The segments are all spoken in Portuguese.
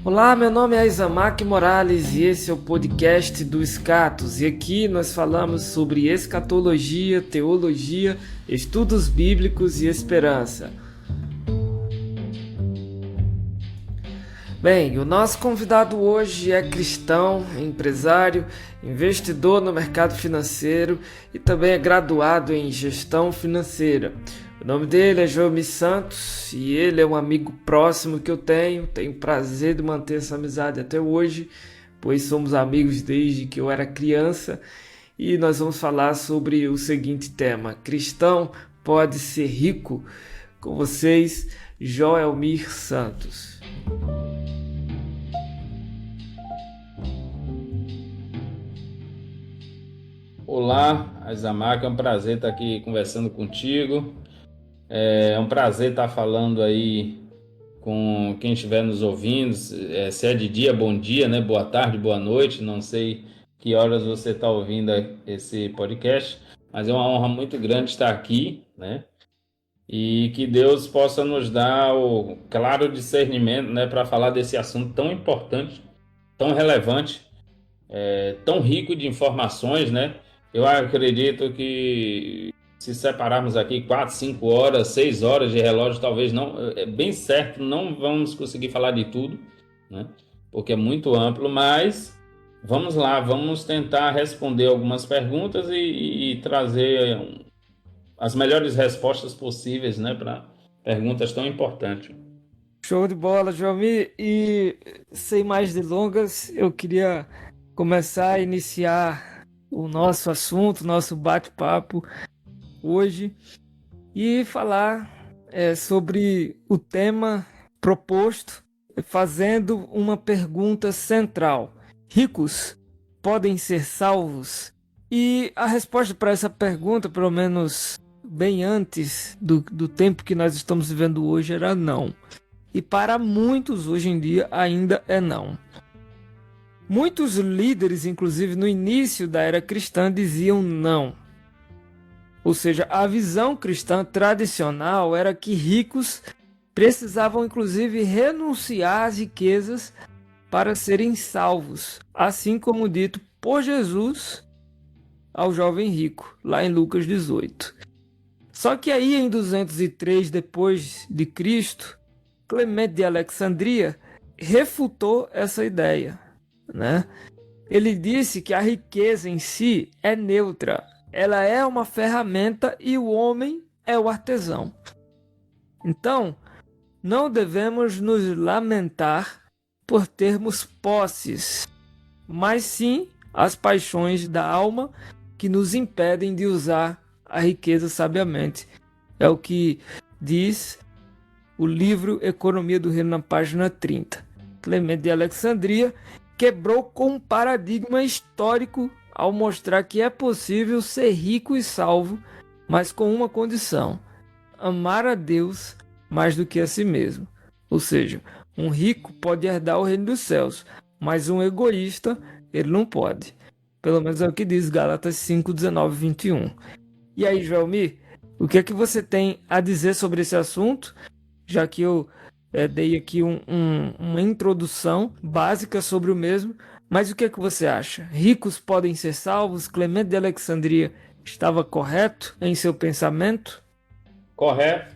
Olá, meu nome é Isamak Morales e esse é o podcast do Escatos. E aqui nós falamos sobre escatologia, teologia, estudos bíblicos e esperança. Bem, o nosso convidado hoje é cristão, empresário, investidor no mercado financeiro e também é graduado em gestão financeira. O nome dele é Joelmir Santos e ele é um amigo próximo que eu tenho prazer de manter essa amizade até hoje, pois somos amigos desde que eu era criança e nós vamos falar sobre o seguinte tema: cristão pode ser rico? Com vocês, Joelmir Santos. Olá, Isamak, é um prazer estar aqui conversando contigo. É um prazer estar falando aí com quem estiver nos ouvindo. Se é de dia, bom dia, né? Boa tarde, boa noite. Não sei que horas você está ouvindo esse podcast, mas é uma honra muito grande estar aqui, né? E que Deus possa nos dar o claro discernimento, né, para falar desse assunto tão importante, tão relevante, tão rico de informações, né? Eu acredito que se separarmos aqui 4, 5 horas, 6 horas de relógio, talvez não, é bem certo, não vamos conseguir falar de tudo, né? Porque é muito amplo, mas vamos lá, vamos tentar responder algumas perguntas e trazer as melhores respostas possíveis, né, para perguntas tão importantes. Show de bola, Joelmir. E sem mais delongas, eu queria começar a iniciar o nosso assunto, nosso bate-papo hoje e falar sobre o tema proposto, fazendo uma pergunta central: ricos podem ser salvos? E a resposta para essa pergunta, pelo menos bem antes do tempo que nós estamos vivendo hoje, era não. E para muitos hoje em dia ainda é não. Muitos líderes, inclusive no início da era cristã, diziam não. Ou seja, a visão cristã tradicional era que ricos precisavam inclusive renunciar às riquezas para serem salvos, assim como dito por Jesus ao jovem rico, lá em Lucas 18. Só que aí em 203 depois de Cristo, Clemente de Alexandria refutou essa ideia, né? Ele disse que a riqueza em si é neutra, ela é uma ferramenta e o homem é o artesão. Então, não devemos nos lamentar por termos posses, mas sim as paixões da alma que nos impedem de usar a riqueza sabiamente. É o que diz o livro Economia do Reino, na página 30. Clemente de Alexandria quebrou com um paradigma histórico ao mostrar que é possível ser rico e salvo, mas com uma condição: amar a Deus mais do que a si mesmo. Ou seja, um rico pode herdar o reino dos céus, mas um egoísta, ele não pode. Pelo menos é o que diz Gálatas 5, 19 e 21. E aí, Joelmir, o que é que você tem a dizer sobre esse assunto? Já que eu dei aqui uma introdução básica sobre o mesmo, mas o que é que você acha? Ricos podem ser salvos? Clemente de Alexandria estava correto em seu pensamento? Correto,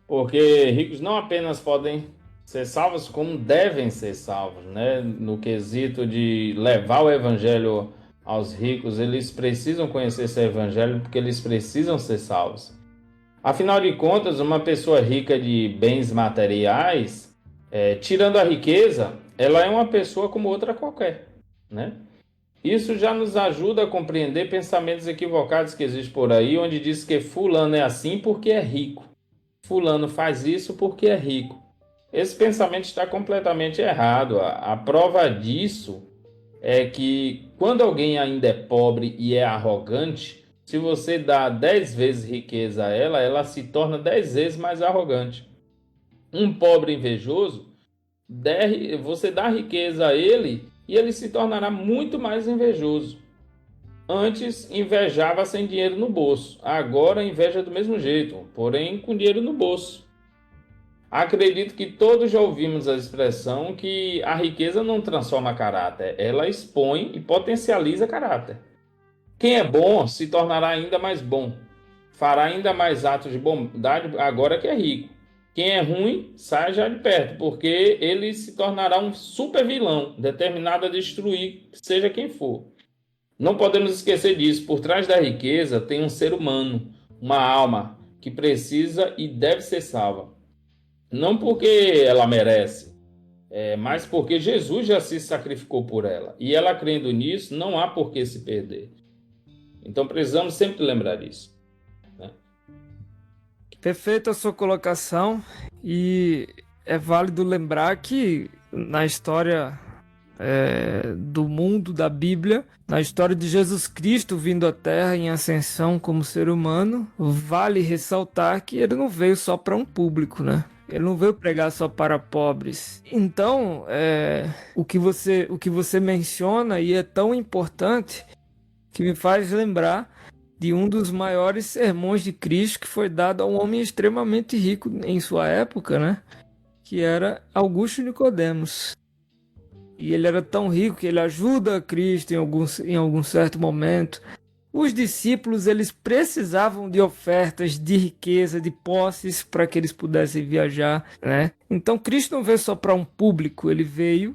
porque ricos não apenas podem ser salvos, como devem ser salvos, né? No quesito de levar o evangelho aos ricos, eles precisam conhecer esse evangelho porque eles precisam ser salvos. Afinal de contas, uma pessoa rica de bens materiais, tirando a riqueza, ela é uma pessoa como outra qualquer, né? Isso já nos ajuda a compreender pensamentos equivocados que existem por aí, onde diz que fulano é assim porque é rico. Fulano faz isso porque é rico. Esse pensamento está completamente errado. A prova disso é que quando alguém ainda é pobre e é arrogante, se você dá 10 vezes riqueza a ela, ela se torna 10 vezes mais arrogante. Um pobre invejoso, você dá riqueza a ele, e ele se tornará muito mais invejoso. Antes invejava sem dinheiro no bolso, agora inveja do mesmo jeito, porém com dinheiro no bolso. Acredito que todos já ouvimos a expressão que a riqueza não transforma caráter, ela expõe e potencializa caráter. Quem é bom se tornará ainda mais bom, fará ainda mais atos de bondade agora que é rico. Quem é ruim, sai já de perto, porque ele se tornará um super vilão, determinado a destruir, seja quem for. Não podemos esquecer disso, por trás da riqueza tem um ser humano, uma alma, que precisa e deve ser salva. Não porque ela merece, mas porque Jesus já se sacrificou por ela. E ela crendo nisso, não há por que se perder. Então precisamos sempre lembrar disso. Perfeita a sua colocação, e é válido lembrar que na história do mundo, da Bíblia, na história de Jesus Cristo vindo à Terra em ascensão como ser humano, vale ressaltar que ele não veio só para um público, né? Ele não veio pregar só para pobres. Então, o que você menciona e é tão importante que me faz lembrar de um dos maiores sermões de Cristo que foi dado a um homem extremamente rico em sua época, né? Que era Augusto Nicodemos. E ele era tão rico que ele ajuda Cristo em algum certo momento. Os discípulos, eles precisavam de ofertas, de riqueza, de posses para que eles pudessem viajar, né? Então Cristo não veio só para um público, ele veio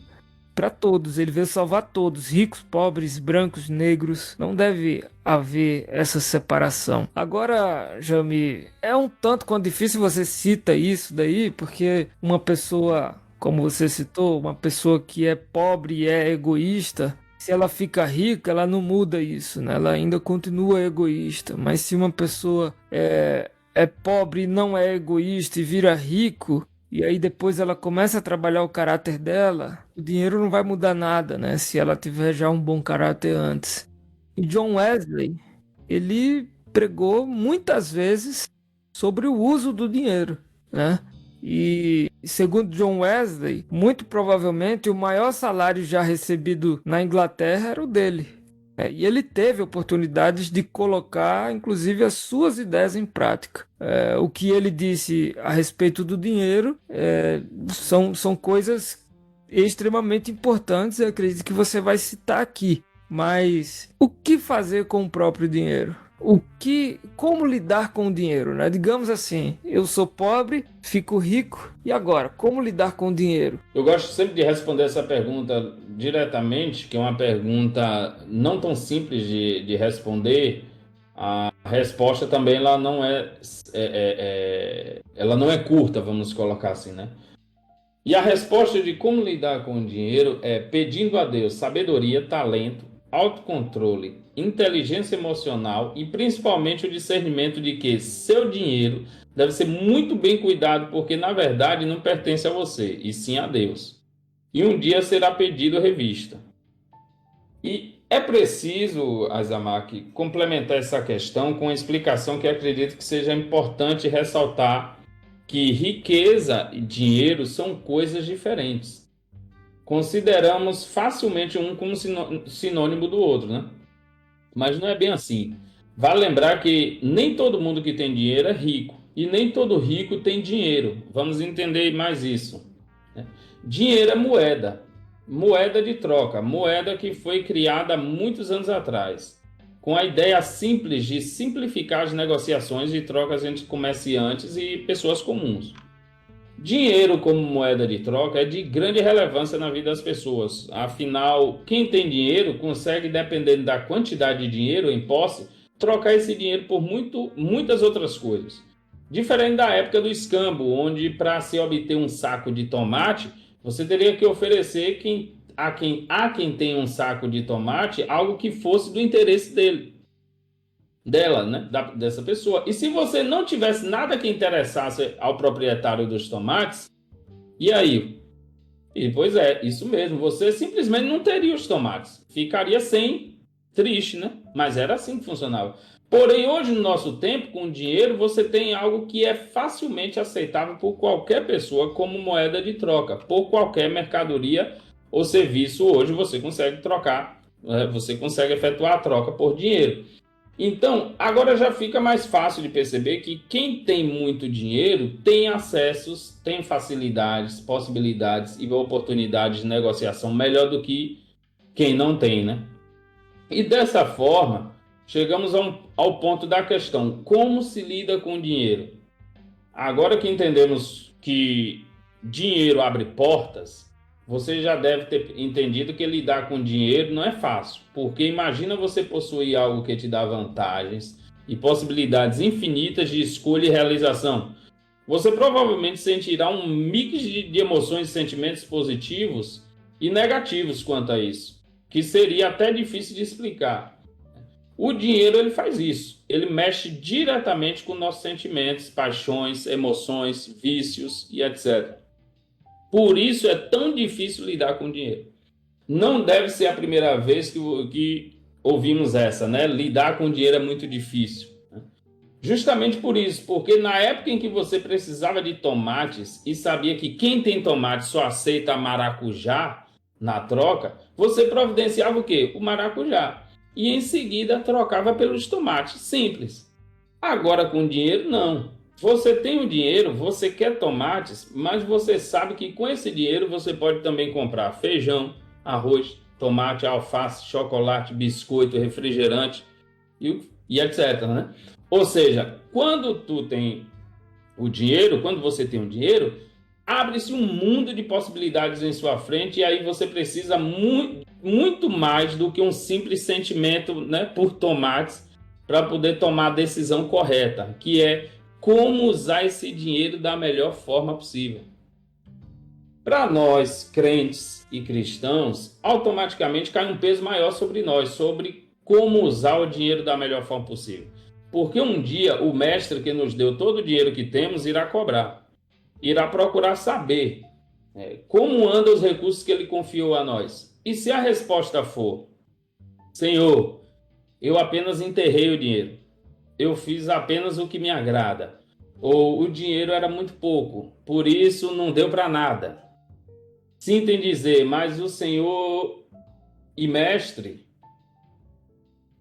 para todos, ele veio salvar todos, ricos, pobres, brancos, negros. Não deve haver essa separação. Agora, Jami, é um tanto quanto difícil você cita isso daí, porque uma pessoa, como você citou, uma pessoa que é pobre e é egoísta, se ela fica rica, ela não muda isso, né? Ela ainda continua egoísta. Mas se uma pessoa é pobre e não é egoísta e vira rico, e aí depois ela começa a trabalhar o caráter dela, o dinheiro não vai mudar nada, né? Se ela tiver já um bom caráter antes. E John Wesley, ele pregou muitas vezes sobre o uso do dinheiro, né? E segundo John Wesley, muito provavelmente o maior salário já recebido na Inglaterra era o dele. E ele teve oportunidades de colocar, inclusive, as suas ideias em prática. O que ele disse a respeito do dinheiro são coisas extremamente importantes. Eu acredito que você vai citar aqui. Mas o que fazer com o próprio dinheiro? Como lidar com o dinheiro, né? Digamos assim, eu sou pobre, fico rico, e agora? Como lidar com o dinheiro? Eu gosto sempre de responder essa pergunta diretamente, que é uma pergunta não tão simples de responder. A resposta também ela não ela não é curta, vamos colocar assim, né? E a resposta de como lidar com o dinheiro é pedindo a Deus sabedoria, talento, autocontrole, inteligência emocional e principalmente o discernimento de que seu dinheiro deve ser muito bem cuidado, porque na verdade não pertence a você, e sim a Deus. E um dia será pedido revista. E é preciso, Azamak, complementar essa questão com uma explicação que acredito que seja importante ressaltar, que riqueza e dinheiro são coisas diferentes. Consideramos facilmente um como sinônimo do outro, né? Mas não é bem assim. Vale lembrar que nem todo mundo que tem dinheiro é rico, e nem todo rico tem dinheiro. Vamos entender mais isso, né? Dinheiro é moeda, moeda de troca, moeda que foi criada há muitos anos atrás, com a ideia simples de simplificar as negociações e trocas entre comerciantes e pessoas comuns. Dinheiro como moeda de troca é de grande relevância na vida das pessoas. Afinal, quem tem dinheiro consegue, dependendo da quantidade de dinheiro em posse, trocar esse dinheiro por muitas outras coisas. Diferente da época do escambo, onde para se obter um saco de tomate, você teria que oferecer a quem tem um saco de tomate algo que fosse do interesse dela, né? Dessa pessoa. E se você não tivesse nada que interessasse ao proprietário dos tomates, e aí? E, pois é, isso mesmo, você simplesmente não teria os tomates, ficaria sem, triste, né? Mas era assim que funcionava. Porém, hoje no nosso tempo, com dinheiro, você tem algo que é facilmente aceitável por qualquer pessoa como moeda de troca, por qualquer mercadoria O serviço hoje você consegue trocar, você consegue efetuar a troca por dinheiro. Então, agora já fica mais fácil de perceber que quem tem muito dinheiro tem acessos, tem facilidades, possibilidades e oportunidades de negociação melhor do que quem não tem, né? E dessa forma, chegamos ao ponto da questão: como se lida com o dinheiro? Agora que entendemos que dinheiro abre portas, você já deve ter entendido que lidar com dinheiro não é fácil, porque imagina você possuir algo que te dá vantagens e possibilidades infinitas de escolha e realização. Você provavelmente sentirá um mix de emoções e sentimentos positivos e negativos quanto a isso, que seria até difícil de explicar. O dinheiro ele faz isso, ele mexe diretamente com nossos sentimentos, paixões, emoções, vícios e etc. Por isso é tão difícil lidar com dinheiro. Não deve ser a primeira vez que ouvimos essa, né? Lidar com dinheiro é muito difícil. Justamente por isso, porque na época em que você precisava de tomates e sabia que quem tem tomate só aceita maracujá na troca, você providenciava o quê? O maracujá. E em seguida trocava pelos tomates, simples. Agora com dinheiro, não. Você tem o dinheiro, você quer tomates, mas você sabe que com esse dinheiro você pode também comprar feijão, arroz, tomate, alface, chocolate, biscoito, refrigerante e etc, né? Ou seja, quando você tem o dinheiro, abre-se um mundo de possibilidades em sua frente e aí você precisa muito mais do que um simples sentimento, né, por tomates para poder tomar a decisão correta, que é como usar esse dinheiro da melhor forma possível. Para nós, crentes e cristãos, automaticamente cai um peso maior sobre nós, sobre como usar o dinheiro da melhor forma possível. Porque um dia o mestre que nos deu todo o dinheiro que temos irá cobrar, irá procurar saber como andam os recursos que ele confiou a nós. E se a resposta for: Senhor, eu apenas enterrei o dinheiro, eu fiz apenas o que me agrada, ou o dinheiro era muito pouco, por isso não deu para nada. Sinto em dizer, mas o Senhor e mestre,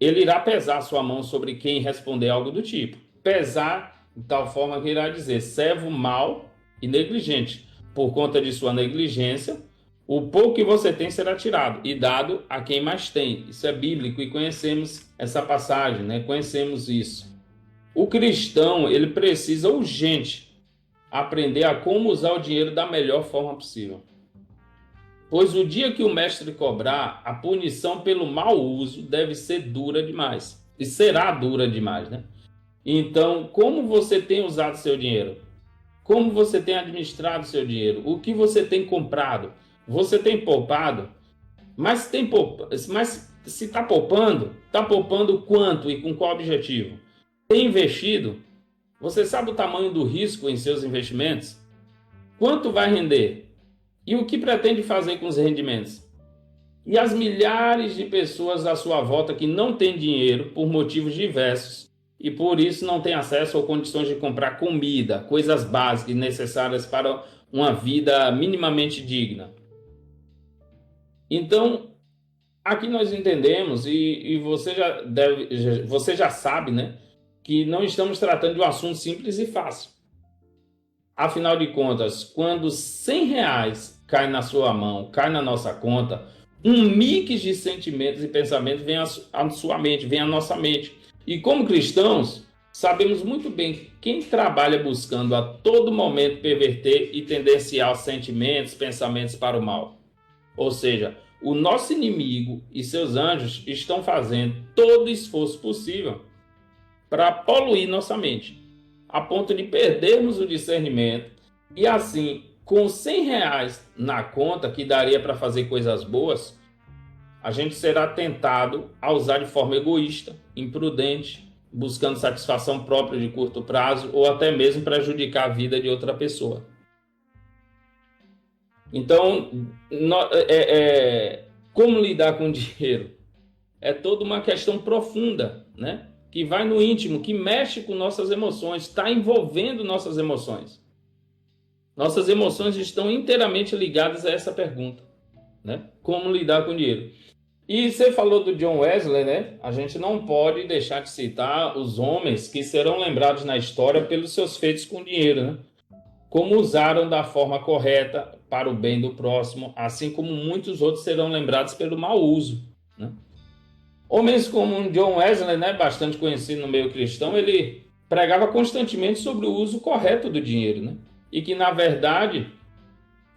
ele irá pesar sua mão sobre quem responder algo do tipo. Pesar de tal forma que irá dizer: servo mau e negligente. Por conta de sua negligência, o pouco que você tem será tirado e dado a quem mais tem. Isso é bíblico e conhecemos essa passagem, né? Conhecemos isso. O cristão, ele precisa urgente aprender a como usar o dinheiro da melhor forma possível. Pois o dia que o mestre cobrar, a punição pelo mau uso deve ser dura demais. E será dura demais, né? Então, como você tem usado seu dinheiro? Como você tem administrado seu dinheiro? O que você tem comprado? Você tem poupado? Mas se está poupando quanto e com qual objetivo? Tem investido? Você sabe o tamanho do risco em seus investimentos? Quanto vai render? E o que pretende fazer com os rendimentos? E as milhares de pessoas à sua volta que não têm dinheiro por motivos diversos e por isso não têm acesso ou condições de comprar comida, coisas básicas necessárias para uma vida minimamente digna. Então, aqui nós entendemos e você já sabe, né, que não estamos tratando de um assunto simples e fácil. Afinal de contas, quando R$100 cai na sua mão, cai na nossa conta, um mix de sentimentos e pensamentos vem à sua mente, vem à nossa mente. E como cristãos, sabemos muito bem que quem trabalha buscando a todo momento perverter e tendenciar sentimentos, pensamentos para o mal. Ou seja, o nosso inimigo e seus anjos estão fazendo todo o esforço possível para poluir nossa mente, a ponto de perdermos o discernimento e assim, com R$100 na conta, que daria para fazer coisas boas, a gente será tentado a usar de forma egoísta, imprudente, buscando satisfação própria de curto prazo ou até mesmo prejudicar a vida de outra pessoa. Então, como lidar com o dinheiro? É toda uma questão profunda, né? Que vai no íntimo, que mexe com nossas emoções, está envolvendo nossas emoções. Nossas emoções estão inteiramente ligadas a essa pergunta, né? Como lidar com dinheiro. E você falou do John Wesley, né? A gente não pode deixar de citar os homens que serão lembrados na história pelos seus feitos com dinheiro, né? Como usaram da forma correta para o bem do próximo, assim como muitos outros serão lembrados pelo mau uso, né? Homens como John Wesley, né, bastante conhecido no meio cristão, ele pregava constantemente sobre o uso correto do dinheiro, né? E que, na verdade,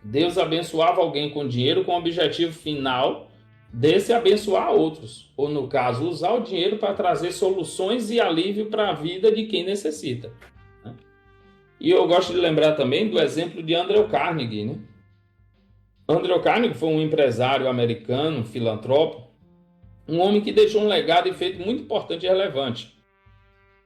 Deus abençoava alguém com dinheiro com o objetivo final desse abençoar outros, ou no caso, usar o dinheiro para trazer soluções e alívio para a vida de quem necessita, né? E eu gosto de lembrar também do exemplo de Andrew Carnegie, né? Andrew Carnegie foi um empresário americano, filantropo, um homem que deixou um legado e feito muito importante e relevante,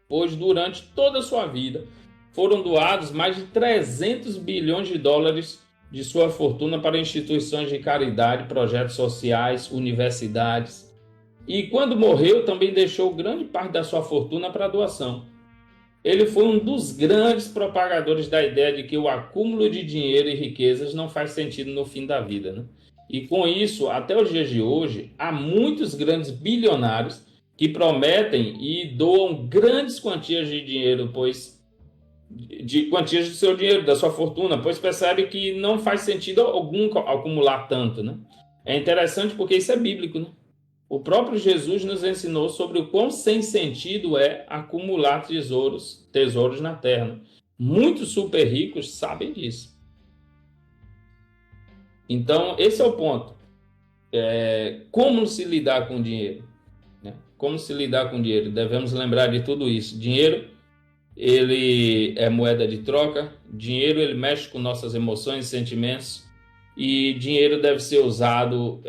pois durante toda a sua vida foram doados mais de 300 bilhões de dólares de sua fortuna para instituições de caridade, projetos sociais, universidades. E quando morreu, também deixou grande parte da sua fortuna para doação. Ele foi um dos grandes propagadores da ideia de que o acúmulo de dinheiro e riquezas não faz sentido no fim da vida, né? E com isso, até os dias de hoje, há muitos grandes bilionários que prometem e doam grandes quantias de dinheiro, pois de quantias do seu dinheiro, da sua fortuna, pois percebe que não faz sentido algum acumular tanto, né? É interessante porque isso é bíblico, né? O próprio Jesus nos ensinou sobre o quão sem sentido é acumular tesouros na terra, né? Muitos super ricos sabem disso. Então, esse é o ponto. Como se lidar com dinheiro, né? Como se lidar com dinheiro? Devemos lembrar de tudo isso. Dinheiro, ele é moeda de troca. Dinheiro, ele mexe com nossas emoções e sentimentos. E dinheiro deve ser usado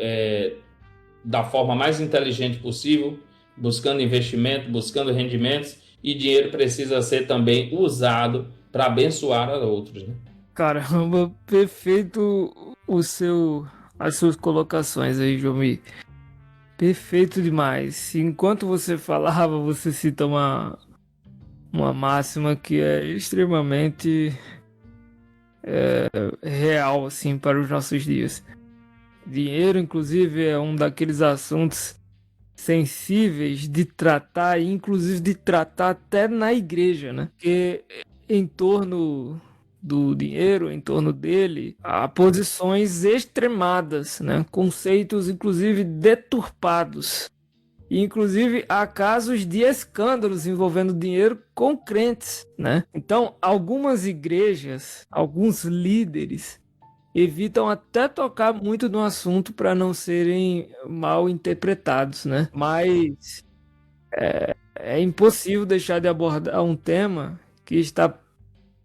da forma mais inteligente possível, buscando investimento, buscando rendimentos. E dinheiro precisa ser também usado para abençoar a outros, né? Caramba, perfeito as suas colocações aí, Jomi. Perfeito demais. Enquanto você falava, você cita uma máxima que é extremamente real, assim, para os nossos dias. Dinheiro, inclusive, é um daqueles assuntos sensíveis de tratar, e inclusive de tratar até na igreja, né? Porque em torno do dinheiro, em torno dele, há posições extremadas, né? Conceitos, inclusive, deturpados. E, inclusive, há casos de escândalos envolvendo dinheiro com crentes, né? Então, algumas igrejas, alguns líderes evitam até tocar muito no assunto para não serem mal interpretados, né? Mas é impossível deixar de abordar um tema que está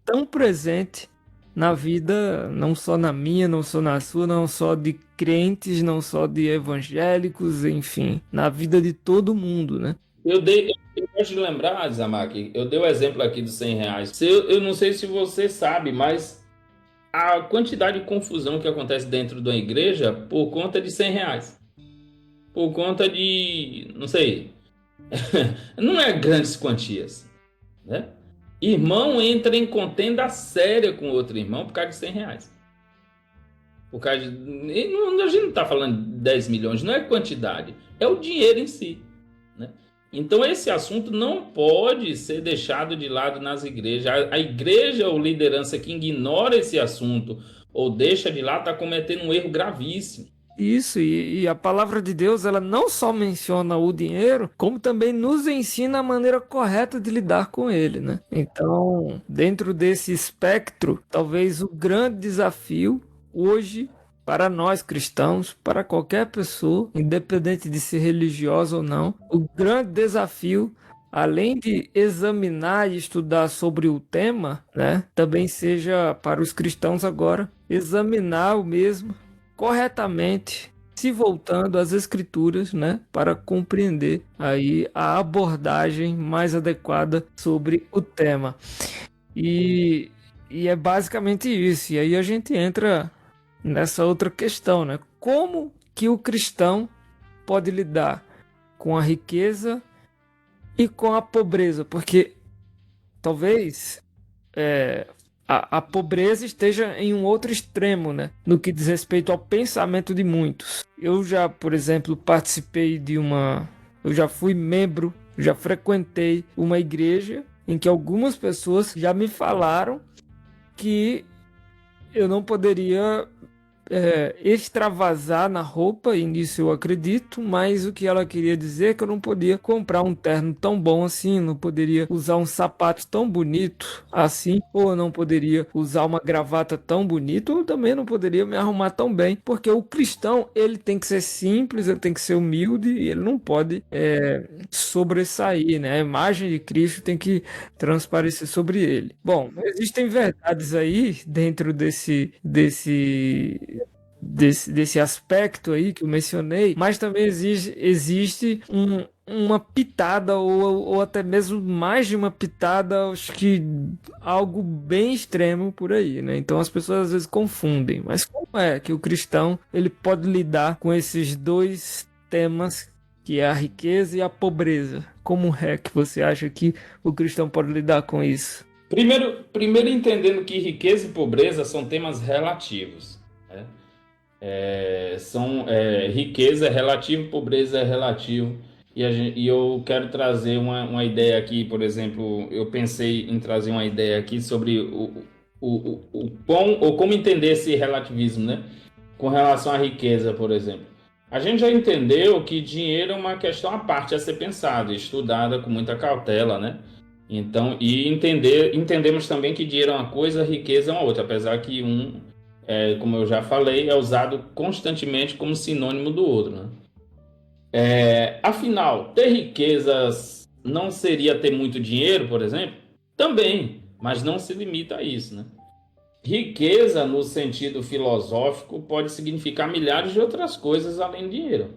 tão presente na vida, não só na minha, não só na sua, não só de crentes, não só de evangélicos, enfim, na vida de todo mundo, né? Eu gosto de lembrar, Zamaki, eu dei o exemplo aqui dos R$ 100. Eu não sei se você sabe, mas a quantidade de confusão que acontece dentro da igreja por conta de R$ 100. Por conta de, não sei, não é grandes quantias, né? Irmão entra em contenda séria com outro irmão por causa de R$ 100. Por causa de, a gente não está falando de 10 milhões, não é quantidade, é o dinheiro em si, né? Então esse assunto não pode ser deixado de lado nas igrejas. A igreja ou liderança que ignora esse assunto ou deixa de lado está cometendo um erro gravíssimo. Isso, e a palavra de Deus, ela não só menciona o dinheiro, como também nos ensina a maneira correta de lidar com ele, né? Então, dentro desse espectro, talvez o grande desafio hoje para nós cristãos, para qualquer pessoa, independente de ser religiosa ou não, o grande desafio, além de examinar e estudar sobre o tema, né, também seja para os cristãos agora examinar o mesmo corretamente, se voltando às escrituras, né, para compreender aí a abordagem mais adequada sobre o tema. E, e é basicamente isso. E aí a gente entra nessa outra questão, né? Como que o cristão pode lidar com a riqueza e com a pobreza? Porque talvez a pobreza esteja em um outro extremo, né? No que diz respeito ao pensamento de muitos. Eu já, por exemplo, eu já fui membro, já frequentei uma igreja em que algumas pessoas já me falaram que eu não poderia extravasar na roupa, e nisso eu acredito, mas o que ela queria dizer é que eu não podia comprar um terno tão bom assim, não poderia usar um sapato tão bonito assim, ou eu não poderia usar uma gravata tão bonita, ou também não poderia me arrumar tão bem, porque o cristão, ele tem que ser simples, ele tem que ser humilde, e ele não pode sobressair, né? A imagem de Cristo tem que transparecer sobre ele. Bom, existem verdades aí dentro desse aspecto aí que eu mencionei, mas também existe uma pitada ou até mesmo mais de uma pitada, acho que algo bem extremo por aí, né? Então as pessoas às vezes confundem, mas como é que o cristão ele pode lidar com esses dois temas, que é a riqueza e a pobreza? Como é que você acha que o cristão pode lidar com isso? Primeiro entendendo que riqueza e pobreza são temas relativos, né? Riqueza é relativo, pobreza é relativo. E eu quero trazer uma ideia aqui, por exemplo, eu pensei em trazer uma ideia aqui sobre como entender esse relativismo, né? Com relação à riqueza, por exemplo. A gente já entendeu que dinheiro é uma questão à parte a ser pensada, estudada com muita cautela, né? Então, entendemos também que dinheiro é uma coisa, riqueza é uma outra, apesar que como eu já falei, é usado constantemente como sinônimo do outro, né? Afinal, ter riquezas não seria ter muito dinheiro, por exemplo? Também, mas não se limita a isso, né? Riqueza, no sentido filosófico, pode significar milhares de outras coisas além de dinheiro.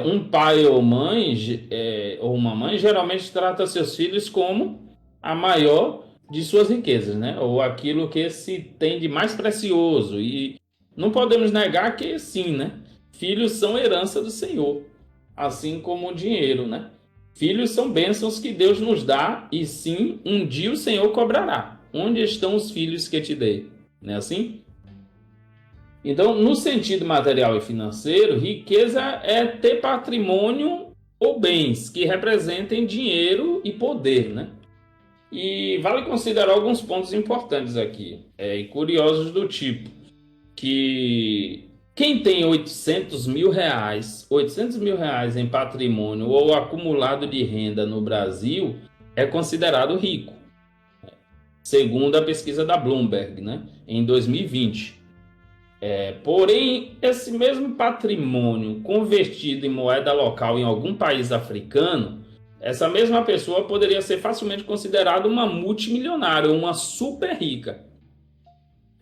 Um pai ou uma mãe geralmente trata seus filhos como a maior de suas riquezas, né? Ou aquilo que se tem de mais precioso. E não podemos negar que sim, né? Filhos são herança do Senhor, assim como o dinheiro, né? Filhos são bênçãos que Deus nos dá e sim, um dia o Senhor cobrará. Onde estão os filhos que te dei? Não é assim? Então, no sentido material e financeiro, riqueza é ter patrimônio ou bens que representem dinheiro e poder, né? E vale considerar alguns pontos importantes aqui, e curiosos do tipo, que quem tem 800 mil reais em patrimônio ou acumulado de renda no Brasil é considerado rico, segundo a pesquisa da Bloomberg, né, em 2020. Porém, esse mesmo patrimônio convertido em moeda local em algum país africano, essa mesma pessoa poderia ser facilmente considerada uma multimilionária, uma super rica.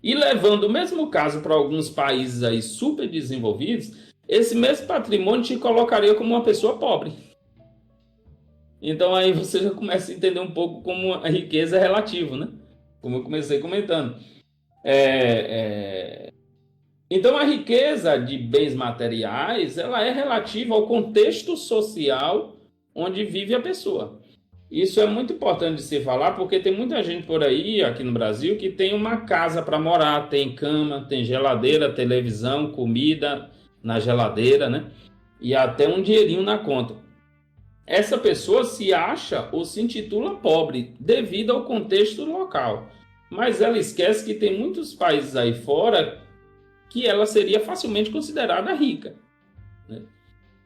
E levando o mesmo caso para alguns países aí super desenvolvidos, esse mesmo patrimônio te colocaria como uma pessoa pobre. Então aí você já começa a entender um pouco como a riqueza é relativa, né? Como eu comecei comentando. Então a riqueza de bens materiais, ela é relativa ao contexto social onde vive a pessoa. Isso é muito importante de se falar, porque tem muita gente por aí, aqui no Brasil, que tem uma casa para morar, tem cama, tem geladeira, televisão, comida na geladeira, né? E até um dinheirinho na conta. Essa pessoa se acha ou se intitula pobre devido ao contexto local. Mas ela esquece que tem muitos países aí fora que ela seria facilmente considerada rica, né?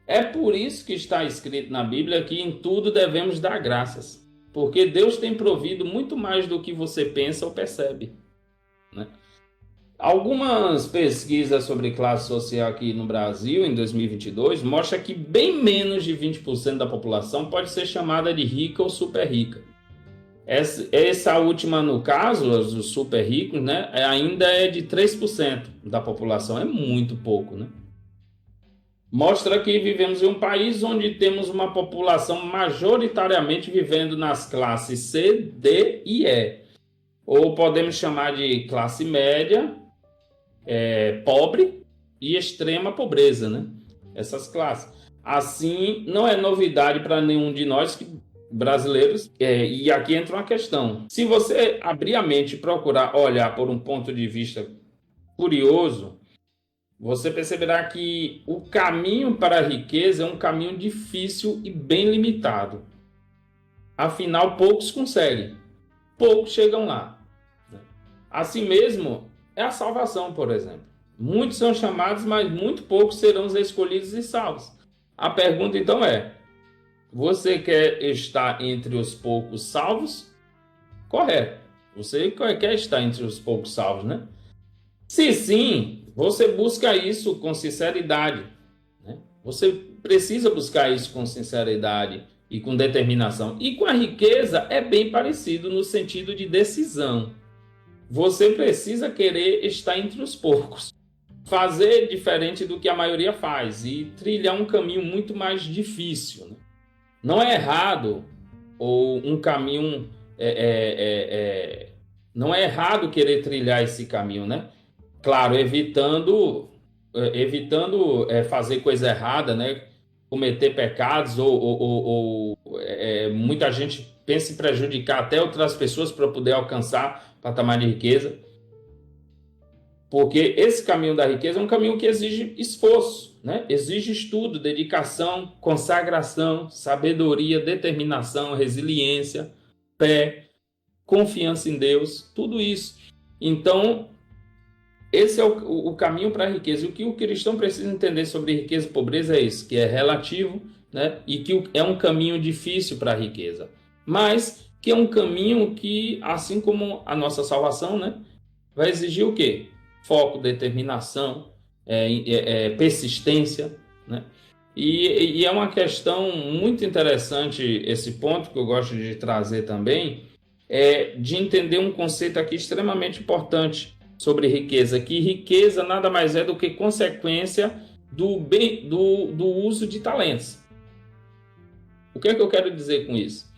É por isso que está escrito na Bíblia que em tudo devemos dar graças, porque Deus tem provido muito mais do que você pensa ou percebe, né? Algumas pesquisas sobre classe social aqui no Brasil em 2022 mostram que bem menos de 20% da população pode ser chamada de rica ou super rica. Essa última, no caso, os super ricos, né, ainda é de 3% da população, é muito pouco, né? Mostra que vivemos em um país onde temos uma população majoritariamente vivendo nas classes C, D e E, ou podemos chamar de classe média, pobre e extrema pobreza, né? Essas classes. Assim, não é novidade para nenhum de nós que brasileiros. E aqui entra uma questão. Se você abrir a mente e procurar olhar por um ponto de vista curioso, você perceberá que o caminho para a riqueza é um caminho difícil e bem limitado. Afinal, poucos conseguem, poucos chegam lá. Assim mesmo, é a salvação, por exemplo. Muitos são chamados, mas muito poucos serão os escolhidos e salvos. A pergunta então é: você quer estar entre os poucos salvos? Correto. Você quer estar entre os poucos salvos, né? Se sim, você busca isso com sinceridade, né? Você precisa buscar isso com sinceridade e com determinação. E com a riqueza é bem parecido no sentido de decisão. Você precisa querer estar entre os poucos, fazer diferente do que a maioria faz e trilhar um caminho muito mais difícil, né? Não é errado ou um caminho não é errado querer trilhar esse caminho, né? Claro, evitando fazer coisa errada, né? Cometer pecados ou muita gente pensa em prejudicar até outras pessoas para poder alcançar patamar de riqueza. Porque esse caminho da riqueza é um caminho que exige esforço, né? Exige estudo, dedicação, consagração, sabedoria, determinação, resiliência, fé, confiança em Deus, tudo isso. Então, esse é o caminho para a riqueza. E o que o cristão precisa entender sobre riqueza e pobreza é isso, que é relativo, né? E que é um caminho difícil para a riqueza, mas que é um caminho que, assim como a nossa salvação, né, vai exigir o quê? Foco, determinação, persistência, né? E é uma questão muito interessante esse ponto que eu gosto de trazer também, de entender um conceito aqui extremamente importante sobre riqueza, que riqueza nada mais é do que consequência do uso de talentos. O que é que eu quero dizer com isso?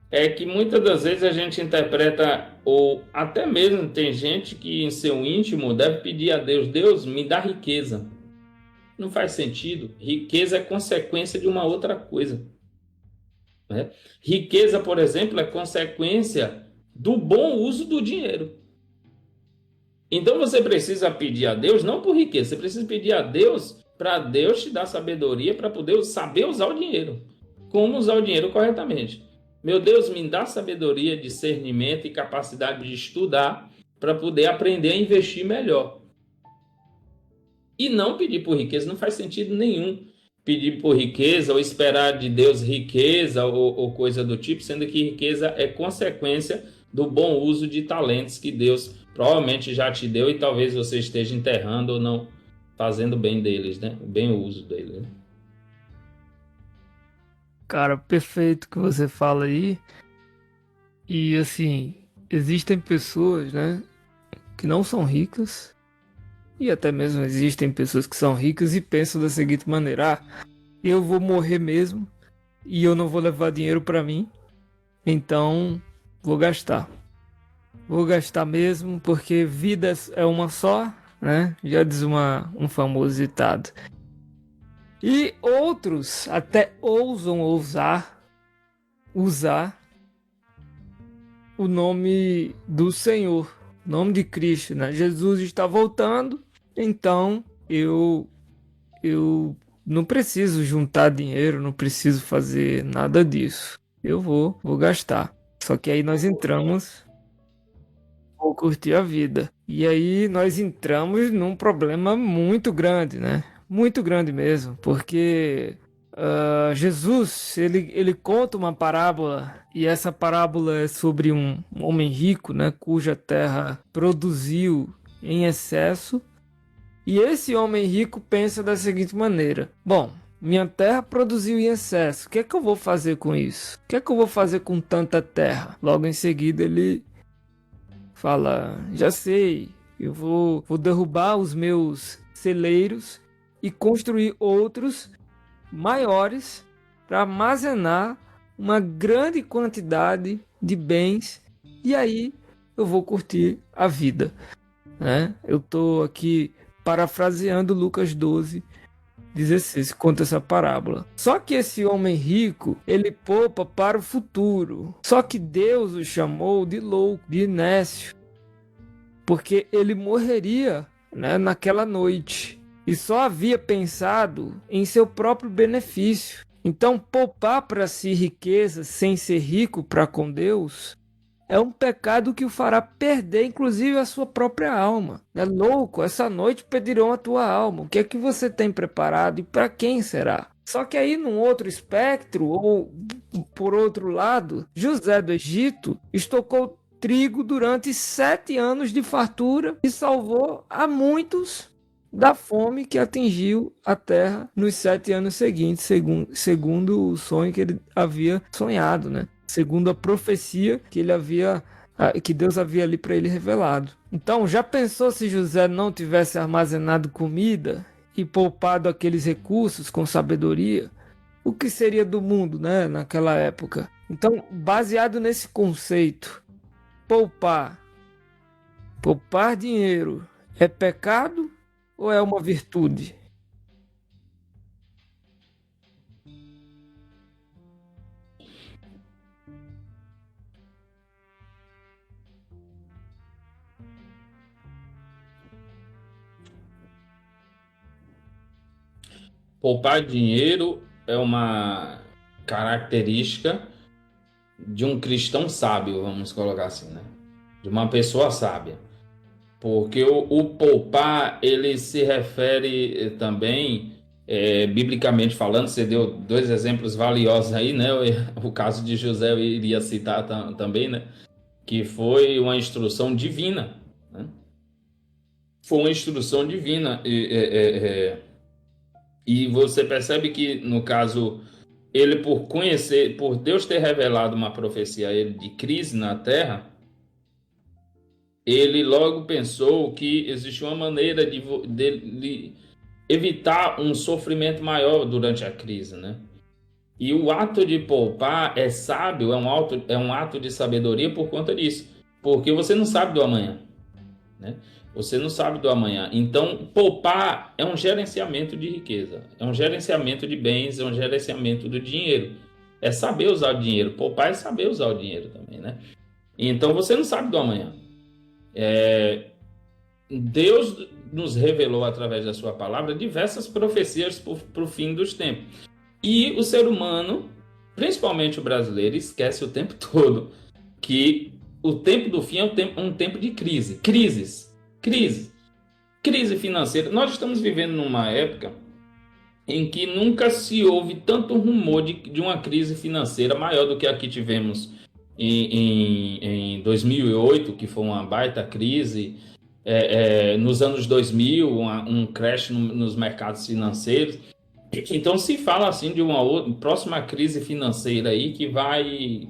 É que muitas das vezes a gente interpreta, ou até mesmo tem gente que em seu íntimo deve pedir a Deus: Deus, me dá riqueza. Não faz sentido. Riqueza é consequência de uma outra coisa, né? Riqueza, por exemplo, é consequência do bom uso do dinheiro. Então você precisa pedir a Deus não por riqueza, você precisa pedir a Deus para Deus te dar sabedoria para poder saber usar o dinheiro. Como usar o dinheiro corretamente. Meu Deus, me dá sabedoria, discernimento e capacidade de estudar para poder aprender a investir melhor. E não pedir por riqueza, não faz sentido nenhum pedir por riqueza ou esperar de Deus riqueza ou coisa do tipo, sendo que riqueza é consequência do bom uso de talentos que Deus provavelmente já te deu e talvez você esteja enterrando ou não fazendo bem deles, né? O bem uso deles, né? Cara, perfeito que você fala aí. E assim, existem pessoas, né, que não são ricas, e até mesmo existem pessoas que são ricas e pensam da seguinte maneira: ah, eu vou morrer mesmo e eu não vou levar dinheiro pra mim, então vou gastar. Vou gastar mesmo porque vida é uma só, né? Já diz um famoso ditado. E outros até ousam usar o nome do Senhor, o nome de Cristo, né? Jesus está voltando, então eu não preciso juntar dinheiro, não preciso fazer nada disso. Eu vou gastar. Só que aí nós entramos, vou curtir a vida. E aí nós entramos num problema muito grande, né? Muito grande mesmo, porque Jesus, ele conta uma parábola, e essa parábola é sobre um homem rico, né, cuja terra produziu em excesso, e esse homem rico pensa da seguinte maneira: bom, minha terra produziu em excesso, o que é que eu vou fazer com isso? O que é que eu vou fazer com tanta terra? Logo em seguida ele fala: já sei, eu vou derrubar os meus celeiros e construir outros maiores para armazenar uma grande quantidade de bens, e aí eu vou curtir a vida, né? Eu estou aqui parafraseando Lucas 12, 16 conta essa parábola. Só que esse homem rico, ele poupa para o futuro. Só que Deus o chamou de louco, de nécio, porque ele morreria, né, naquela noite. E só havia pensado em seu próprio benefício. Então, poupar para si riqueza sem ser rico para com Deus é um pecado que o fará perder, inclusive, a sua própria alma. É louco, essa noite pedirão a tua alma. O que é que você tem preparado e para quem será? Só que aí, num outro espectro, ou por outro lado, José do Egito estocou trigo durante 7 anos de fartura e salvou a muitos da fome que atingiu a terra nos 7 anos seguintes, segundo o sonho que ele havia sonhado, né? Segundo a profecia que Deus havia ali para ele revelado. Então, já pensou se José não tivesse armazenado comida e poupado aqueles recursos com sabedoria? O que seria do mundo, né, naquela época? Então, baseado nesse conceito, poupar dinheiro é pecado ou é uma virtude? Poupar dinheiro é uma característica de um cristão sábio, vamos colocar assim, né? De uma pessoa sábia. Porque o poupar, ele se refere também, biblicamente falando, você deu 2 exemplos valiosos aí, né? O caso de José eu iria citar também, né? Que foi uma instrução divina, né? Foi uma instrução divina. E você percebe que, no caso, ele por conhecer, por Deus ter revelado uma profecia a ele de crise na terra, ele logo pensou que existia uma maneira de evitar um sofrimento maior durante a crise, né? E o ato de poupar é sábio, é um ato de sabedoria por conta disso, porque você não sabe do amanhã, né? Você não sabe do amanhã. Então, poupar é um gerenciamento de riqueza, é um gerenciamento de bens, é um gerenciamento do dinheiro. É saber usar o dinheiro. Poupar é saber usar o dinheiro também, né? Então, você não sabe do amanhã. Deus nos revelou através da sua palavra diversas profecias para o fim dos tempos. E o ser humano, principalmente o brasileiro, esquece o tempo todo que o tempo do fim é um tempo de crise. Crise financeira. Nós estamos vivendo numa época em que nunca se houve tanto rumor de uma crise financeira maior do que a que tivemos em 2008, que foi uma baita crise. Nos anos 2000, um crash nos mercados financeiros. Então se fala assim de uma próxima crise financeira aí que vai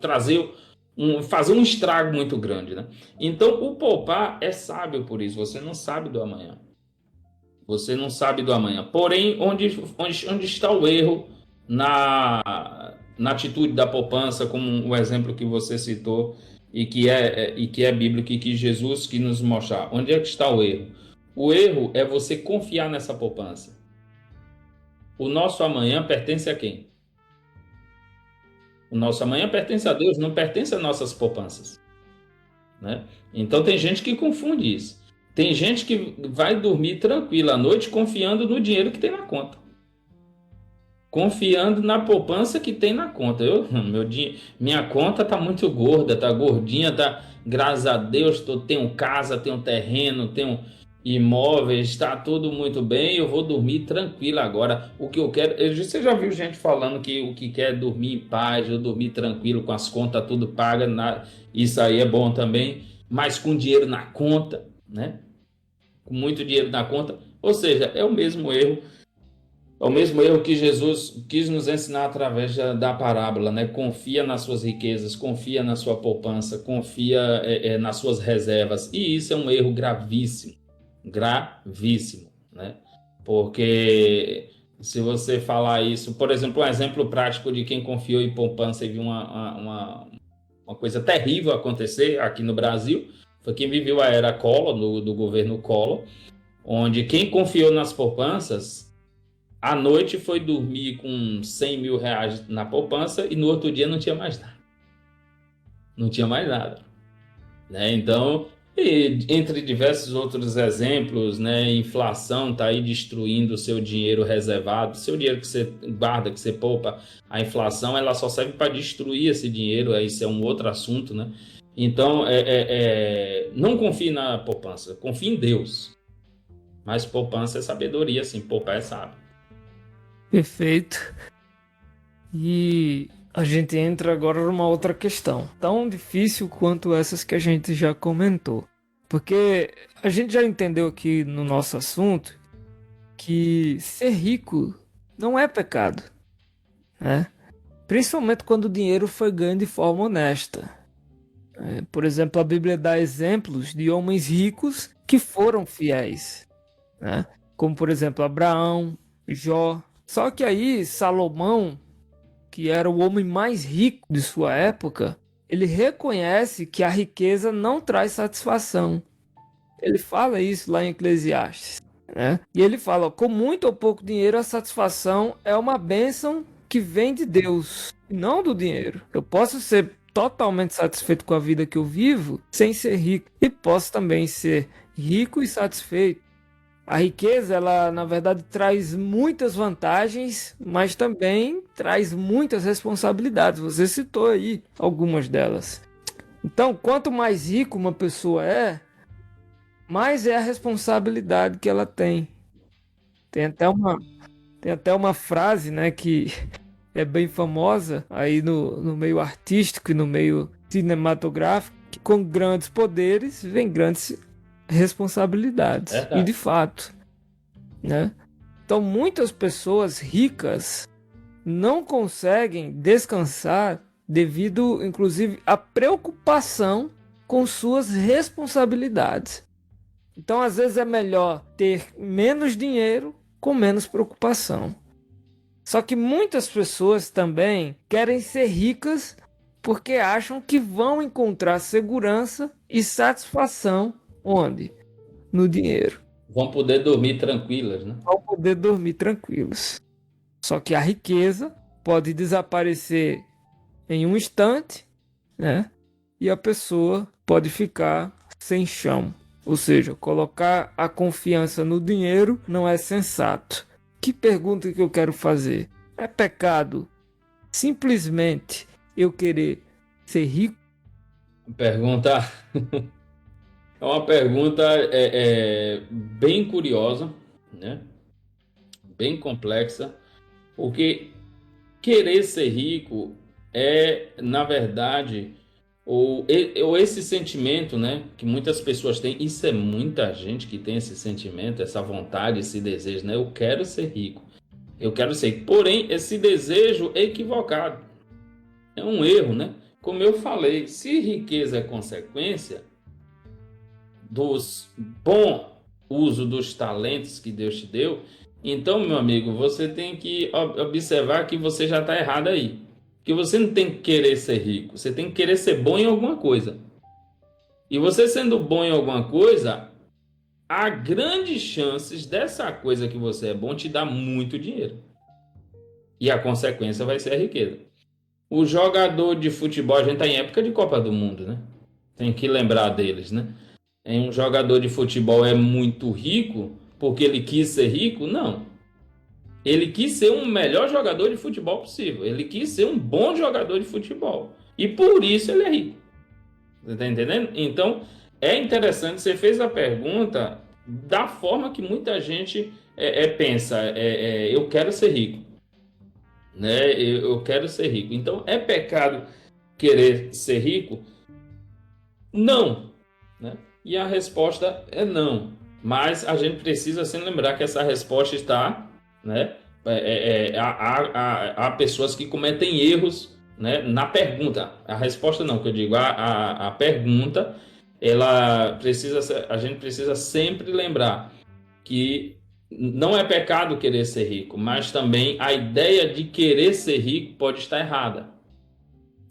fazer um estrago muito grande, né? Então o poupar é sábio por isso. Você não sabe do amanhã. Você não sabe do amanhã. Porém, onde está o erro na atitude da poupança, como o exemplo que você citou e que é bíblico e que Jesus quis nos mostrar? Onde é que está o erro? O erro é você confiar nessa poupança. O nosso amanhã pertence a quem? O nosso amanhã pertence a Deus, não pertence a nossas poupanças, né? Então tem gente que confunde isso. Tem gente que vai dormir tranquila à noite confiando no dinheiro que tem na conta. Confiando na poupança que tem na conta. Minha conta tá muito gorda, tá gordinha, tá, graças a Deus, tenho casa, tenho terreno, tenho imóveis, está tudo muito bem, eu vou dormir tranquilo agora. O que eu quero, você já viu gente falando que o que quer é dormir em paz, eu dormir tranquilo com as contas tudo paga, isso aí é bom também, mas com dinheiro na conta, né? Com muito dinheiro na conta, ou seja, é o mesmo erro. É o mesmo erro que Jesus quis nos ensinar através da parábola, né? Confia nas suas riquezas, confia na sua poupança, confia nas suas reservas. E isso é um erro gravíssimo, né? Porque se você falar isso, por exemplo, um exemplo prático de quem confiou em poupança e viu uma coisa terrível acontecer aqui no Brasil, foi quem viveu a era Collor, do governo Collor, onde quem confiou nas poupanças, à noite foi dormir com 100 mil reais na poupança e no outro dia não tinha mais nada. Não tinha mais nada, né? Então, entre diversos outros exemplos, né? Inflação está aí destruindo o seu dinheiro reservado, seu dinheiro que você guarda, que você poupa. A inflação ela só serve para destruir esse dinheiro, isso é um outro assunto, né? Então, não confie na poupança, confie em Deus. Mas poupança é sabedoria, sim, poupar é sábio. Perfeito. E a gente entra agora numa outra questão, tão difícil quanto essas que a gente já comentou. Porque a gente já entendeu aqui no nosso assunto que ser rico não é pecado, né? Principalmente quando o dinheiro foi ganho de forma honesta. Por exemplo, a Bíblia dá exemplos de homens ricos que foram fiéis, né? Como, por exemplo, Abraão, Jó. Só que aí Salomão, que era o homem mais rico de sua época, ele reconhece que a riqueza não traz satisfação. Ele fala isso lá em Eclesiastes, né? E ele fala, ó, com muito ou pouco dinheiro, a satisfação é uma bênção que vem de Deus, não do dinheiro. Eu posso ser totalmente satisfeito com a vida que eu vivo sem ser rico. E posso também ser rico e satisfeito. A riqueza, ela na verdade traz muitas vantagens, mas também traz muitas responsabilidades. Você citou aí algumas delas. Então, quanto mais rico uma pessoa mais é a responsabilidade que ela tem. Tem até uma, tem até uma frase, né, que é bem famosa aí no meio artístico e no meio cinematográfico, que com grandes poderes vem grandes responsabilidades. E de Verdade. fato, né? Então muitas pessoas ricas não conseguem descansar devido, inclusive, à preocupação com suas responsabilidades. Então, às vezes é melhor ter menos dinheiro com menos preocupação. Só que muitas pessoas também querem ser ricas porque acham que vão encontrar segurança e satisfação onde? No dinheiro. Vão poder dormir tranquilas, né? Vão poder dormir tranquilos. Só que a riqueza pode desaparecer em um instante, né? E a pessoa pode ficar sem chão. Ou seja, colocar a confiança no dinheiro não é sensato. Que pergunta que eu quero fazer? É pecado simplesmente eu querer ser rico? Pergunta, é uma pergunta bem curiosa, né? Bem complexa, porque querer ser rico na verdade, ou esse sentimento, né, que muitas pessoas têm, isso é muita gente que tem esse sentimento, essa vontade, esse desejo, né? Eu quero ser rico, eu quero ser rico. Porém, esse desejo é equivocado, é um erro, né? Como eu falei, se riqueza é consequência dos bom uso dos talentos que Deus te deu, então, meu amigo, você tem que observar que você já está errado aí. Que você não tem que querer ser rico, você tem que querer ser bom em alguma coisa. E você sendo bom em alguma coisa, há grandes chances dessa coisa que você é bom te dar muito dinheiro. E a consequência vai ser a riqueza. O jogador de futebol, a gente está em época de Copa do Mundo, né? Tem que lembrar deles, né? Um jogador de futebol é muito rico porque ele quis ser rico? Não. Ele quis ser um melhor jogador de futebol possível. Ele quis ser um bom jogador de futebol. E por isso ele é rico. Você está entendendo? Então, é interessante. Você fez a pergunta da forma que muita gente pensa. Eu quero ser rico. Né? Eu quero ser rico. Então, é pecado querer ser rico? Não. Né? E a resposta é não. Mas a gente precisa sempre lembrar que essa resposta está, né? Há pessoas que cometem erros, né, na pergunta. A resposta não, que eu digo, a pergunta, a gente precisa sempre lembrar que não é pecado querer ser rico, mas também a ideia de querer ser rico pode estar errada,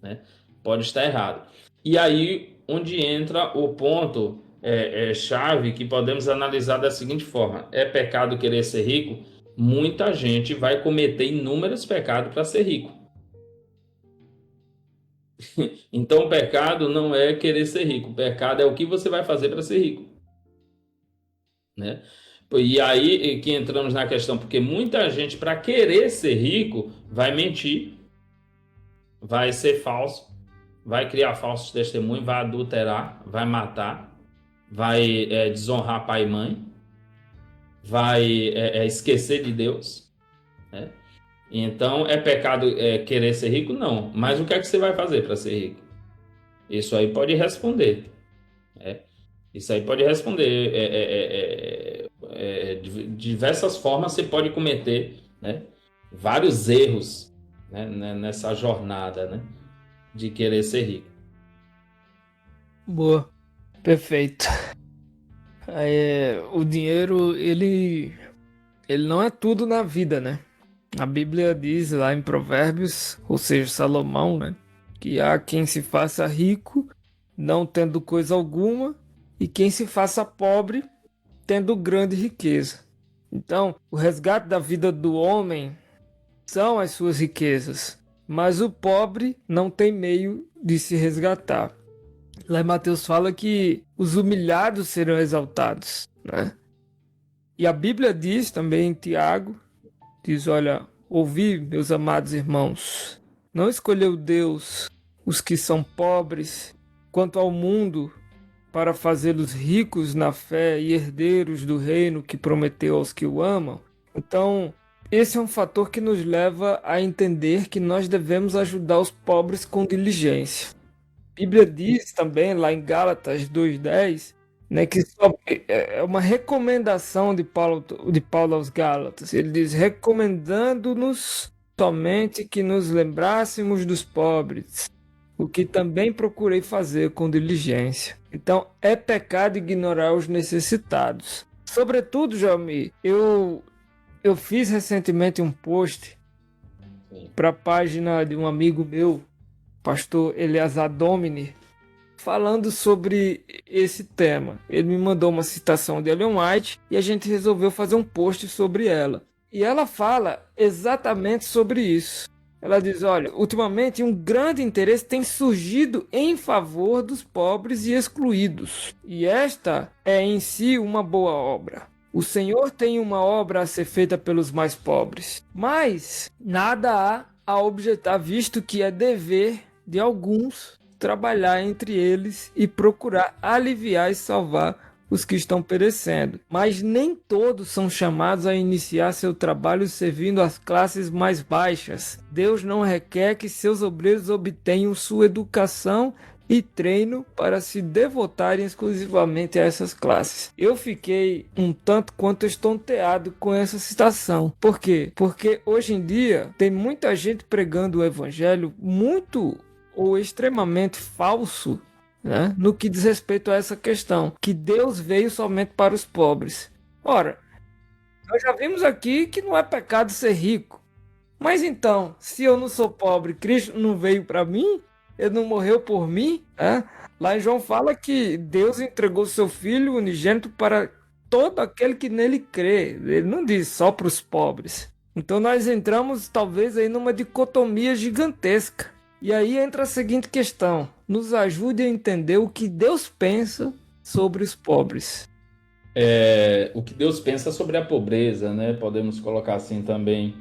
né? Pode estar errado. E aí onde entra o ponto chave que podemos analisar da seguinte forma: é pecado querer ser rico? Muita gente vai cometer inúmeros pecados para ser rico. Então, o pecado não é querer ser rico, o pecado é o que você vai fazer para ser rico, né? E aí que entramos na questão, porque muita gente, para querer ser rico, vai mentir, vai ser falso, vai criar falsos testemunhos, vai adulterar, vai matar, vai desonrar pai e mãe, vai esquecer de Deus, né? Então, é pecado querer ser rico? Não. Mas o que é que você vai fazer para ser rico? Isso aí pode responder. Né? Isso aí pode responder. De diversas formas você pode cometer, né, vários erros, né, nessa jornada, né, de querer ser rico. Boa, perfeito. O dinheiro, ele não é tudo na vida, né? A Bíblia diz lá em Provérbios, ou seja, Salomão, né, que há quem se faça rico não tendo coisa alguma e quem se faça pobre tendo grande riqueza. Então, o resgate da vida do homem são as suas riquezas, mas o pobre não tem meio de se resgatar. Lá em Mateus fala que os humilhados serão exaltados, né? E a Bíblia diz também em Tiago, diz, olha, ouvi, meus amados irmãos, não escolheu Deus os que são pobres quanto ao mundo para fazê-los ricos na fé e herdeiros do reino que prometeu aos que o amam. Então, esse é um fator que nos leva a entender que nós devemos ajudar os pobres com diligência. A Bíblia diz também, lá em Gálatas 2:10, né, que é uma recomendação de Paulo aos Gálatas. Ele diz, recomendando-nos somente que nos lembrássemos dos pobres, o que também procurei fazer com diligência. Então, é pecado ignorar os necessitados. Sobretudo, Jair, eu fiz recentemente um post para a página de um amigo meu, pastor Eleazar Domini, falando sobre esse tema. Ele me mandou uma citação de Ellen White e a gente resolveu fazer um post sobre ela. E ela fala exatamente sobre isso. Ela diz, olha, ultimamente um grande interesse tem surgido em favor dos pobres e excluídos. E esta é em si uma boa obra. O Senhor tem uma obra a ser feita pelos mais pobres. Mas nada há a objetar, visto que é dever de alguns trabalhar entre eles e procurar aliviar e salvar os que estão perecendo. Mas nem todos são chamados a iniciar seu trabalho servindo as classes mais baixas. Deus não requer que seus obreiros obtenham sua educação e treino para se devotarem exclusivamente a essas classes. Eu fiquei um tanto quanto estonteado com essa citação. Por quê? Porque hoje em dia tem muita gente pregando o evangelho muito ou extremamente falso, né, no que diz respeito a essa questão, que Deus veio somente para os pobres. Ora, nós já vimos aqui que não é pecado ser rico. Mas então, se eu não sou pobre, Cristo não veio para mim? Ele não morreu por mim? Lá em João fala que Deus entregou seu Filho unigênito para todo aquele que nele crê. Ele não diz só para os pobres. Então nós entramos talvez aí numa dicotomia gigantesca. E aí entra a seguinte questão: nos ajude a entender o que Deus pensa sobre os pobres. O que Deus pensa sobre a pobreza, né? Podemos colocar assim também.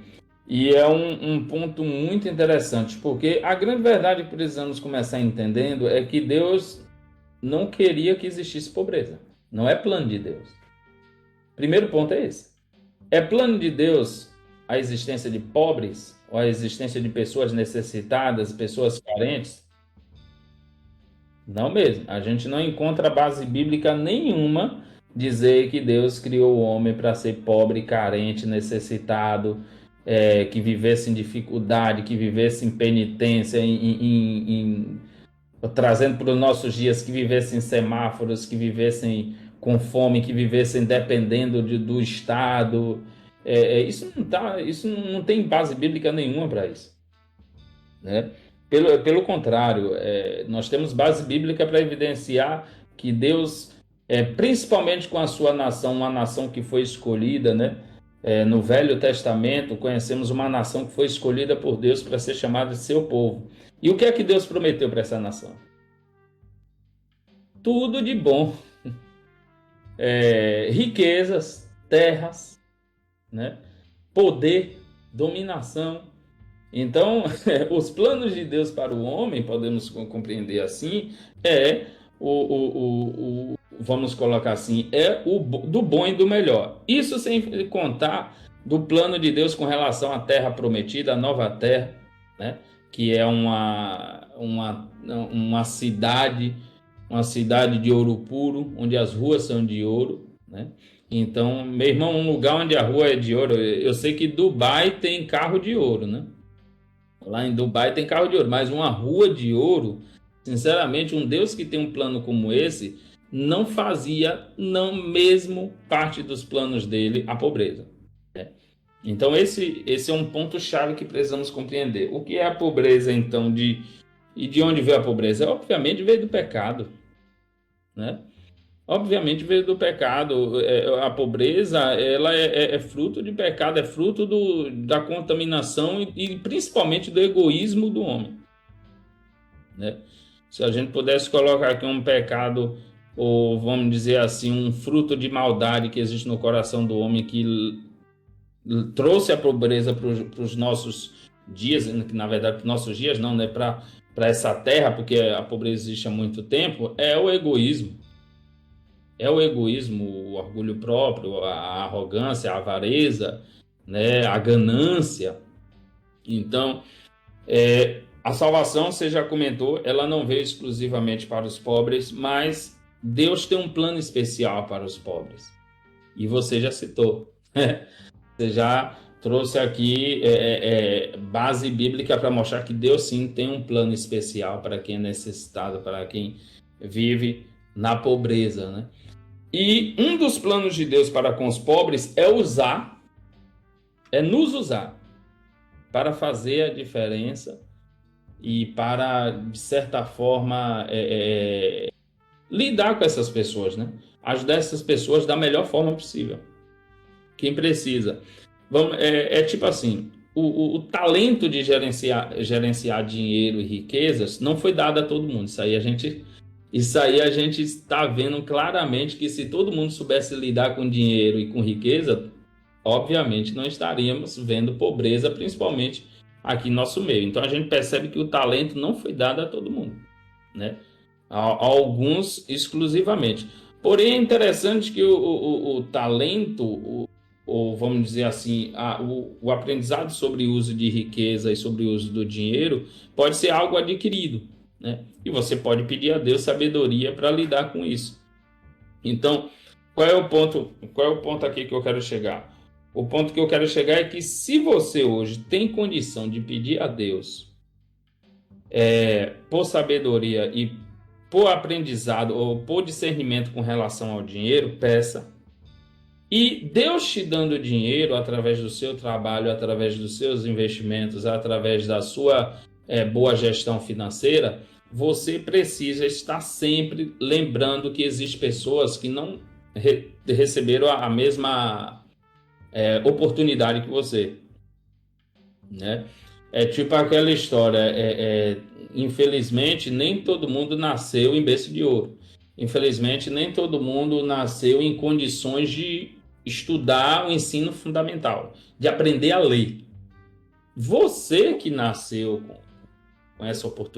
E é um ponto muito interessante, porque a grande verdade que precisamos começar entendendo é que Deus não queria que existisse pobreza. Não é plano de Deus. Primeiro ponto é esse. É plano de Deus a existência de pobres, ou a existência de pessoas necessitadas, pessoas carentes? Não mesmo. A gente não encontra base bíblica nenhuma dizer que Deus criou o homem para ser pobre, carente, necessitado, que vivesse em dificuldade, que vivesse em penitência, trazendo para os nossos dias, que vivessem em semáforos, que vivessem com fome, que vivessem dependendo do Estado. Isso não tem base bíblica nenhuma para isso, né? Pelo contrário, nós temos base bíblica para evidenciar que Deus principalmente com a sua nação, uma nação que foi escolhida, né? No Velho Testamento, conhecemos uma nação que foi escolhida por Deus para ser chamada de seu povo. E o que é que Deus prometeu para essa nação? Tudo de bom. Riquezas, terras, né? Poder, dominação. Então, os planos de Deus para o homem, podemos compreender assim, vamos colocar assim, do bom e do melhor. Isso sem contar do plano de Deus com relação à terra prometida, a nova terra, né? Que é uma cidade de ouro puro, onde as ruas são de ouro, né? Então, meu irmão, um lugar onde a rua é de ouro, eu sei que Dubai tem carro de ouro, né? Lá em Dubai tem carro de ouro, mas uma rua de ouro, sinceramente, um Deus que tem um plano como esse, não fazia, não mesmo parte dos planos dele, a pobreza. Então esse é um ponto-chave que precisamos compreender. O que é a pobreza, então, e de onde veio a pobreza? Obviamente veio do pecado, né? Obviamente veio do pecado. A pobreza, ela é fruto de pecado, é fruto da contaminação e principalmente do egoísmo do homem, né? Se a gente pudesse colocar aqui um pecado, ou vamos dizer assim, um fruto de maldade que existe no coração do homem, que trouxe a pobreza para os nossos dias, que na verdade para os nossos dias não, né? Para essa terra, porque a pobreza existe há muito tempo, é o egoísmo. É o egoísmo, o orgulho próprio, a arrogância, a avareza, né? A ganância. Então, a salvação, você já comentou, ela não veio exclusivamente para os pobres, mas Deus tem um plano especial para os pobres. E você já citou. Você já trouxe aqui base bíblica para mostrar que Deus sim tem um plano especial para quem é necessitado, para quem vive na pobreza, né? E um dos planos de Deus para com os pobres é nos usar para fazer a diferença e para, de certa forma, lidar com essas pessoas, né? Ajudar essas pessoas da melhor forma possível. Quem precisa. Tipo assim, o talento de gerenciar dinheiro e riquezas não foi dado a todo mundo. Isso aí a gente está vendo claramente que se todo mundo soubesse lidar com dinheiro e com riqueza, obviamente não estaríamos vendo pobreza, principalmente aqui no nosso meio. Então a gente percebe que o talento não foi dado a todo mundo, né? A alguns exclusivamente. Porém, é interessante que o talento, ou vamos dizer assim, o aprendizado sobre o uso de riqueza e sobre o uso do dinheiro pode ser algo adquirido, né? E você pode pedir a Deus sabedoria para lidar com isso. Então, qual é o ponto aqui que eu quero chegar? O ponto que eu quero chegar é que se você hoje tem condição de pedir a Deus por sabedoria e por aprendizado ou por discernimento com relação ao dinheiro, peça. E Deus te dando dinheiro através do seu trabalho, através dos seus investimentos, através da sua boa gestão financeira, você precisa estar sempre lembrando que existem pessoas que não receberam a mesma oportunidade que você, né? É tipo aquela história, infelizmente nem todo mundo nasceu em berço de ouro. Infelizmente nem todo mundo nasceu em condições de estudar o ensino fundamental, de aprender a ler. Você que nasceu com essa oportunidade,